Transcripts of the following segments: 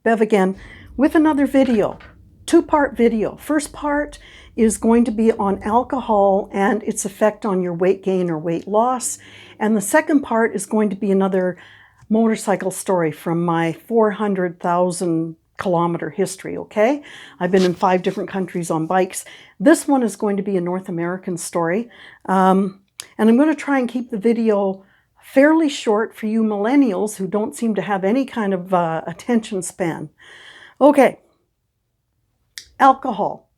Bev again with another video, two-part video. First part is going to be on alcohol and its effect on your weight gain or weight loss. And the second part is going to be another motorcycle story from my 400,000 kilometer history, okay? I've been in 5 different countries on bikes. This one is going to be a North American story. And I'm going to try and keep the video fairly short for you millennials who don't seem to have any kind of attention span. Okay, alcohol.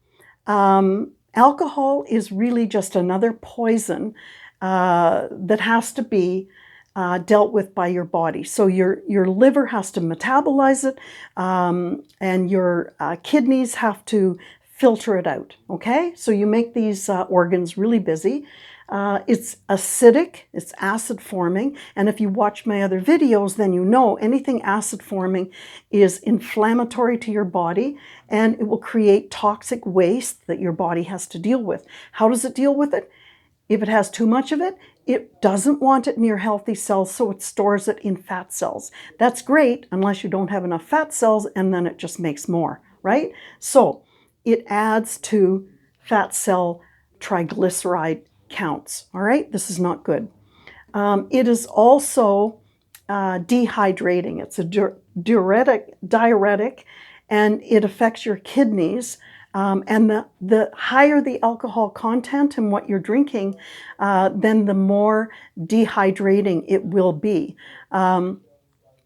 Alcohol is really just another poison that has to be dealt with by your body. So your liver has to metabolize it, and your kidneys have to filter it out, okay? So you make these organs really busy. It's acidic, it's acid forming, and if you watch my other videos, then you know anything acid forming is inflammatory to your body, and it will create toxic waste that your body has to deal with. How does it deal with it? If it has too much of it, it doesn't want it near healthy cells, so it stores it in fat cells. That's great unless you don't have enough fat cells, and then it just makes more, right? So it adds to fat cell triglyceride counts, all right? This is not good. It is also dehydrating. It's a diuretic, and it affects your kidneys. And the higher the alcohol content in what you're drinking, then the more dehydrating it will be. And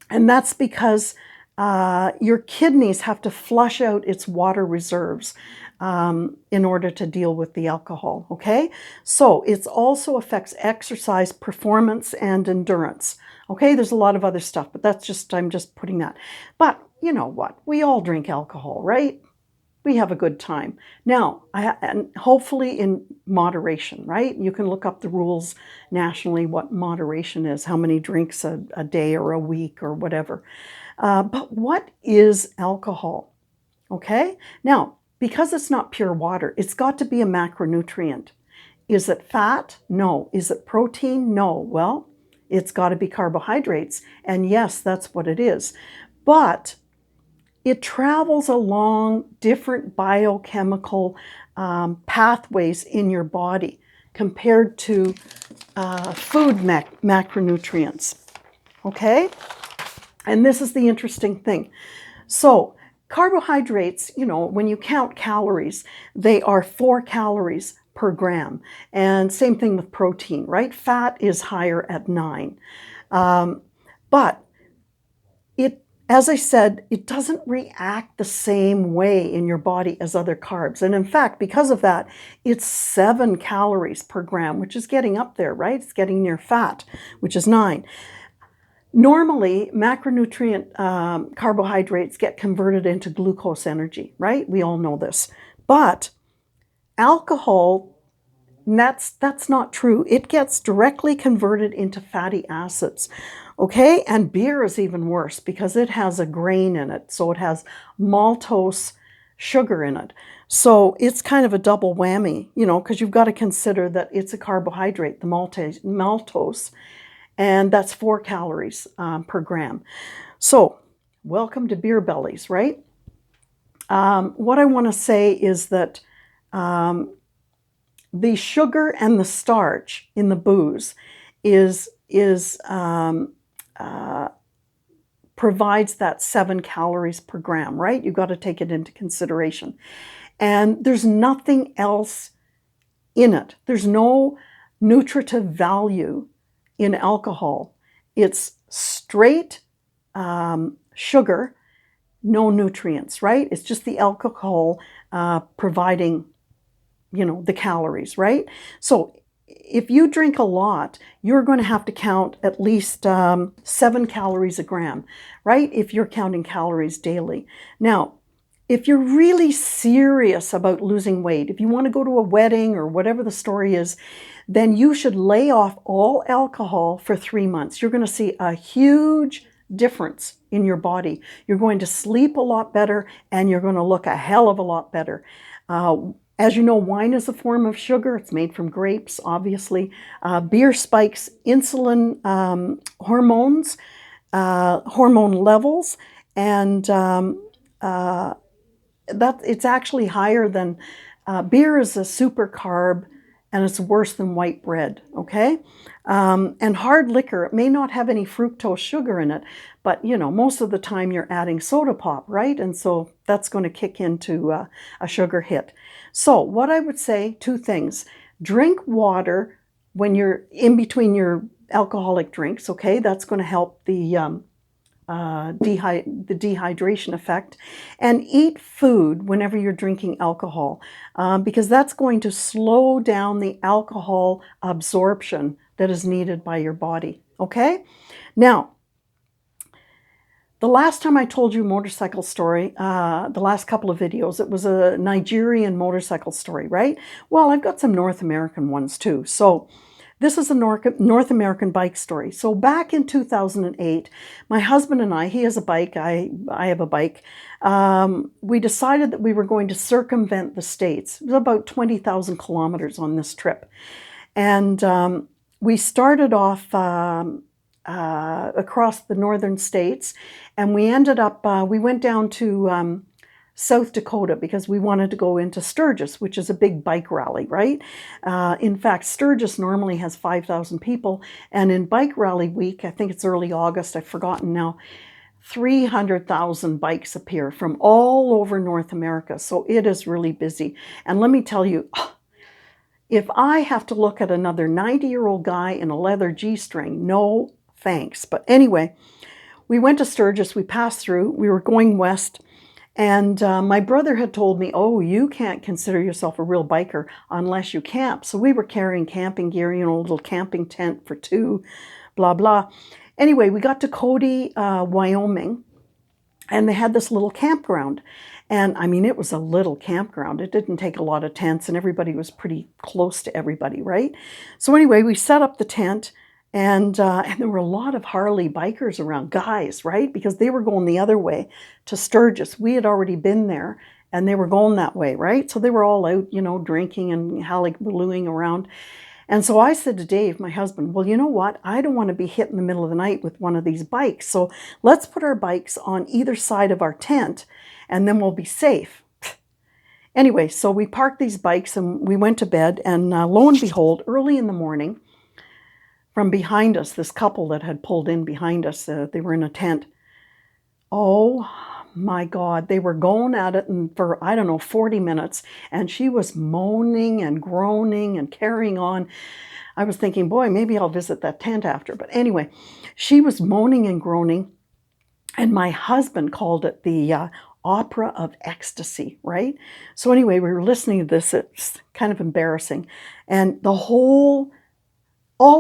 that's because your kidneys have to flush out its water reserves in order to deal with the alcohol, okay? So it also affects exercise performance and endurance, okay? There's a lot of other stuff, but I'm just putting that. But you know what? We all drink alcohol, right? We have a good time. Now, and hopefully in moderation, right? You can look up the rules nationally, what moderation is, how many drinks a day or a week or whatever. But what is alcohol? Okay? Now, because it's not pure water, it's got to be a macronutrient. Is it fat? No. Is it protein? No. Well, it's got to be carbohydrates. And yes, that's what it is. But it travels along different biochemical pathways in your body compared to food macronutrients, okay? And this is the interesting thing. So carbohydrates, you know, when you count calories, they are 4 calories per gram. And same thing with protein, right? Fat is higher at 9. But as I said, it doesn't react the same way in your body as other carbs. And in fact, because of that, it's 7 calories per gram, which is getting up there, right? It's getting near fat, which is 9. Normally, macronutrient carbohydrates get converted into glucose energy, right? We all know this. But alcohol, that's not true. It gets directly converted into fatty acids. Okay, and beer is even worse because it has a grain in it. So it has maltose sugar in it. So it's kind of a double whammy, you know, because you've got to consider that it's a carbohydrate, the maltose, and that's 4 calories per gram. So welcome to beer bellies, right? What I want to say is that the sugar and the starch in the booze provides that 7 calories per gram, right? You've got to take it into consideration. And there's nothing else in it. There's no nutritive value in alcohol. It's straight sugar, no nutrients, right? It's just the alcohol providing, you know, the calories, right? So if you drink a lot, you're going to have to count at least 7 calories a gram, right? If you're counting calories daily. Now, if you're really serious about losing weight, if you want to go to a wedding or whatever the story is, then you should lay off all alcohol for 3 months. You're going to see a huge difference in your body. You're going to sleep a lot better, and you're going to look a hell of a lot better. As you know, wine is a form of sugar. It's made from grapes, obviously. Beer spikes insulin hormone levels, And that it's actually higher than beer is a super carb, and it's worse than white bread. Okay, and hard liquor, it may not have any fructose sugar in it, but you know, most of the time you're adding soda pop, right? And so that's going to kick into a sugar hit. So what I would say, two things: drink water when you're in between your alcoholic drinks. Okay, that's going to help the dehydration effect, and eat food whenever you're drinking alcohol, because that's going to slow down the alcohol absorption that is needed by your body. Okay? Now, the last time I told you a motorcycle story, the last couple of videos, it was a Nigerian motorcycle story, right? Well, I've got some North American ones too. So this is a North American bike story. So back in 2008, my husband and I, he has a bike, I have a bike, we decided that we were going to circumvent the States. It was about 20,000 kilometers on this trip. And we started off across the northern states, and we ended up, we went down to South Dakota because we wanted to go into Sturgis, which is a big bike rally, right? In fact, Sturgis normally has 5,000 people, and in Bike Rally Week, I think it's early August, I've forgotten now, 300,000 bikes appear from all over North America. So it is really busy. And let me tell you, if I have to look at another 90-year-old guy in a leather G-string, no thanks. But anyway, we went to Sturgis, we passed through, we were going west, and my brother had told me, oh, you can't consider yourself a real biker unless you camp. So we were carrying camping gear, you know, a little camping tent for two, blah, blah. Anyway, we got to Cody, Wyoming, and they had this little campground. And I mean, it was a little campground. It didn't take a lot of tents, and everybody was pretty close to everybody, right? So anyway, we set up the tent, and there were a lot of Harley bikers around, guys, right? Because they were going the other way to Sturgis. We had already been there, and they were going that way, right? So they were all out, you know, drinking and hallebalooing around. And so I said to Dave, my husband, well, you know what? I don't want to be hit in the middle of the night with one of these bikes. So let's put our bikes on either side of our tent, and then we'll be safe. Anyway, so we parked these bikes and we went to bed, and lo and behold, early in the morning, from behind us, this couple that had pulled in behind us, they were in a tent. Oh my God, they were going at it for, I don't know, 40 minutes, and she was moaning and groaning and carrying on. I was thinking, boy, maybe I'll visit that tent after. But anyway, she was moaning and groaning, and my husband called it the opera of ecstasy, right? So anyway, we were listening to this. It's kind of embarrassing. And all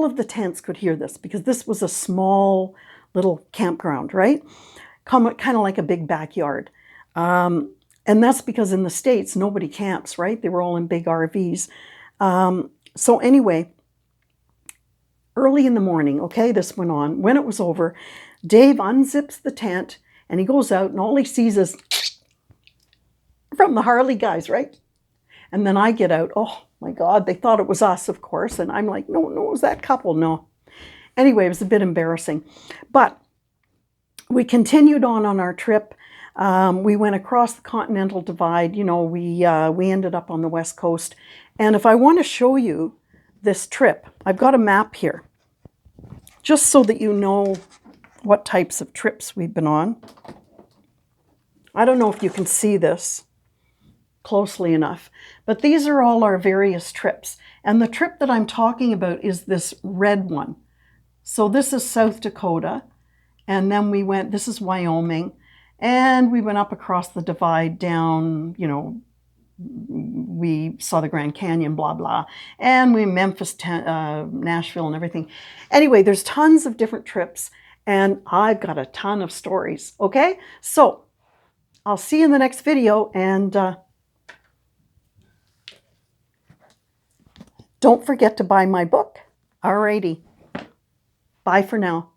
of the tents could hear this because this was a small little campground, right? Kind of like a big backyard. And that's because in the States, nobody camps, right? They were all in big RVs. So anyway, early in the morning, okay, this went on. When it was over, Dave unzips the tent, and he goes out, and all he sees is from the Harley guys, right? And then I get out. Oh my God, they thought it was us, of course. And I'm like, no, it was that couple. No. Anyway, it was a bit embarrassing. But we continued on our trip. We went across the Continental Divide. You know, we ended up on the West Coast. And if I want to show you this trip, I've got a map here, just so that you know what types of trips we've been on. I don't know if you can see this closely enough, but these are all our various trips. And the trip that I'm talking about is this red one. So this is South Dakota, and then we went, this is Wyoming, and we went up across the divide down, you know, we saw the Grand Canyon, blah, blah, and we Memphis, Nashville, and everything. Anyway, there's tons of different trips, and I've got a ton of stories, okay? So I'll see you in the next video, and don't forget to buy my book. Alrighty. Bye for now.